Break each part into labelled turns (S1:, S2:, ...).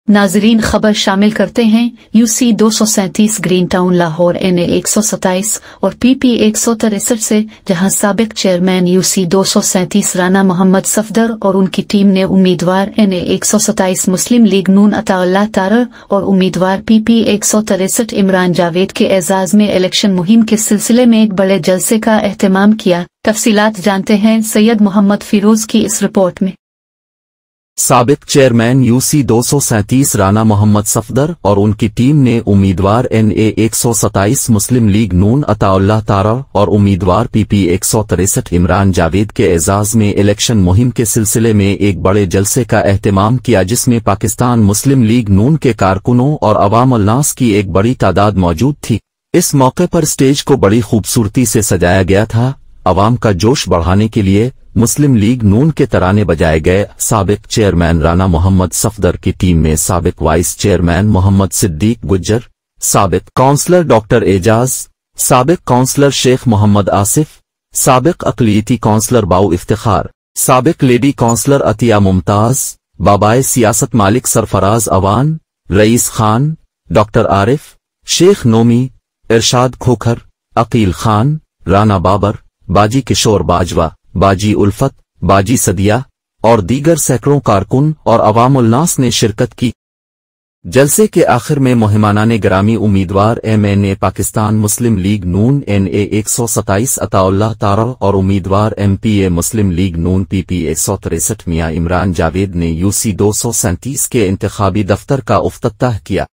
S1: नाजरीन खबर शामिल करते हैं। UC 237 green town Lahore NA 127 और PP 163 से, जहां साबिक चेयरमैन UC 237 राना मोहम्मद सफदर और उनकी टीम ने उम्मीदवार NA 127 मुस्लिम लीग नून अताउल्लाह तारर और उम्मीदवार PP 163 इमरान जावेद के एजाज में इलेक्शन मुहिम के सिलसिले में एक बड़े जलसे का एहतमाम किया। तफसीलात जानते हैं सैयद मोहम्मद फिरोज की इस रिपोर्ट में।
S2: साबिक चेयरमैन UC 237 राना मोहम्मद सफदर और उनकी टीम ने उम्मीदवार NA 127 मुस्लिम लीग नून अताउल्लाह तारर और उम्मीदवार PP 163 इमरान जावेद के एजाज में इलेक्शन मुहिम के सिलसिले में एक बड़े जलसे का एहतमाम किया, जिसमें पाकिस्तान मुस्लिम लीग नून के कारकुनों और अवामुल नास की एक बड़ी तादाद मौजूद थी। इस मौके पर स्टेज को बड़ी खूबसूरती से सजाया गया था। अवाम का जोश बढ़ाने के लिए मुस्लिम लीग नून के तराने बजाए गए। साबिक चेयरमैन राना मोहम्मद सफदर की टीम में साबिक वाइस चेयरमैन मोहम्मद सिद्दीक गुज्जर, साबिक काउंसलर डॉक्टर एजाज, साबिक काउंसलर शेख मोहम्मद आसिफ, साबिक अकलियती काउंसलर बाऊ इफ्तिखार, साबिक लेडी काउंसलर अतिया मुमताज, बाबाए सियासत मालिक सरफराज अवान, रईस खान, डॉक्टर आरिफ, शेख नोमी, इरशाद खोखर, अकील खान, राना बाबर, बाजी किशोर बाजवा, बाजी उल्फत, बाजी सदिया और दीगर सैकड़ों कारकुन और अवामुल नास ने शिरकत की। जलसे के आखिर में मुहिमानाने ग्रामी उम्मीदवार MNA पाकिस्तान मुस्लिम लीग नून NA 127 अताउल्लाह तारर और उम्मीदवार MPA मुस्लिम लीग नून PP 163 मियां इमरान जावेद ने UC 237 के इंतखाबी दफ्तर का इफ्तिताह किया।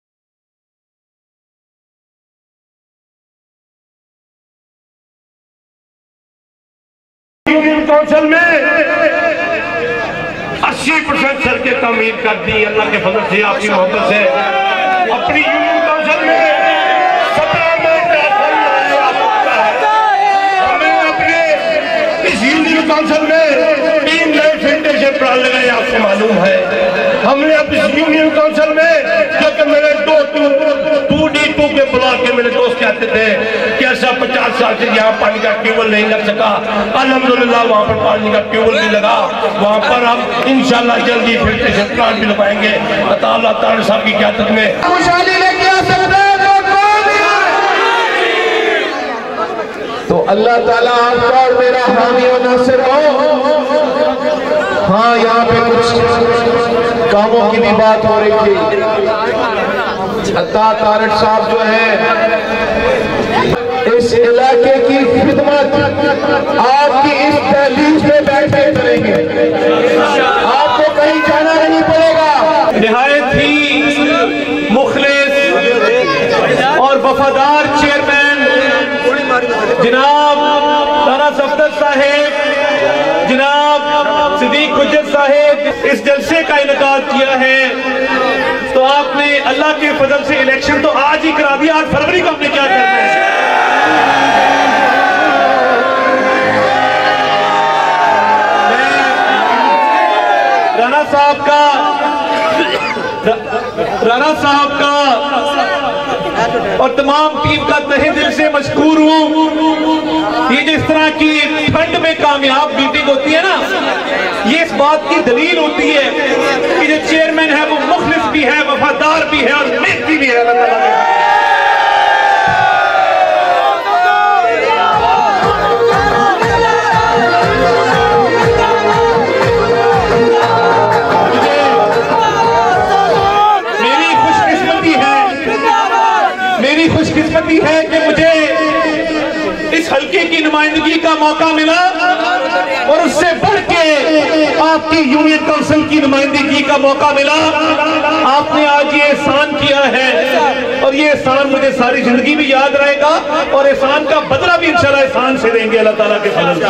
S3: यूनियन काउंसिल में 80% सड़कें तामीर कर दी अल्लाह के फजल से, आपकी मोहब्बत से। अपनी यूनियन काउंसिल में 17 हमने अपने इस यूनियन काउंसिल में 3 नए फेडरेशन प्लान लगाए, आपको मालूम है। हमने अब इस यूनियन काउंसिल में, क्योंकि मेरे 2D2 के ब्लॉक के मेरे दोस्त कहते थे कि ऐसा 50 साल से यहाँ पानी का ट्यूबवेल नहीं लग सका, अल्हम्दुलिल्लाह वहाँ पर पानी का ट्यूबवेल भी लगा। वहाँ पर हम इंशाल्लाह जल्दी फिल्ट्रेशन प्लांट भी लगाएंगे अल्लाह ताला साहब की क़यादत में। खुशहाली लेके आ सकते हैं तो अल्लाह ताला आपका और मेरा हामी और नासिर हो। हाँ, यहाँ पे कुछ कामों की भी बात हो रही थी। अता तारड़ साहब जो है इस इलाके की खिदमत आपकी इस दहलीज पे बैठे करेंगे, आपको कहीं जाना नहीं पड़ेगा। निहायत ही मुखलिस और वफादार चेयरमैन जनाब राना सफदर साहेब, जनाब सिद्दीक गुज्जर साहेब इस जलसे का इनेकाद किया है, तो आपने अल्लाह के फजल से इलेक्शन तो आज ही करा दिया। 8 फरवरी को हमने क्या करना है। राणा साहब का और तमाम टीम का तहे दिल से मशकूर हूँ। ये जिस तरह की ठंड में कामयाब मीटिंग होती है ना, ये इस बात की दलील होती है कि जो चेयरमैन है वो मुखलिस भी है, वफादार भी है और मेहनती भी है। मेरी खुशकिस्मती है कि मुझे इस हल्के की नुमाइंदगी का मौका मिला और उससे बढ़ के आपकी यूनियन काउंसिल की नुमाइंदगी का मौका मिला। आपने आज ये एहसान किया है और ये एहसान मुझे सारी जिंदगी भी याद रहेगा और एहसान का बदला भी इंशाल्लाह एहसान से देंगे अल्लाह ताला के फजल से।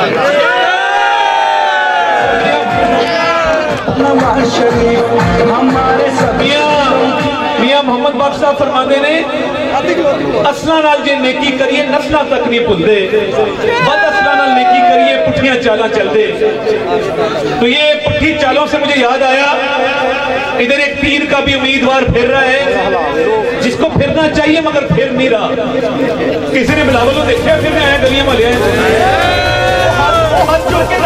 S3: मियां मोहम्मद बख्श साहब फरमाते ने असला नाल जे नेकी करिए नस्लां तक नहीं भुलदे, बद असला नाल नेकी करिए पुठियां चालां चलदे। तो ये पुठी चालों से मुझे याद आया, इधर एक तीर का भी उम्मीदवार फिर रहा है जिसको फिरना चाहिए मगर फिर नहीं रहा। किसी ने बिलावल को देखा फिर आया गलियां वाले हाथ जोड़ के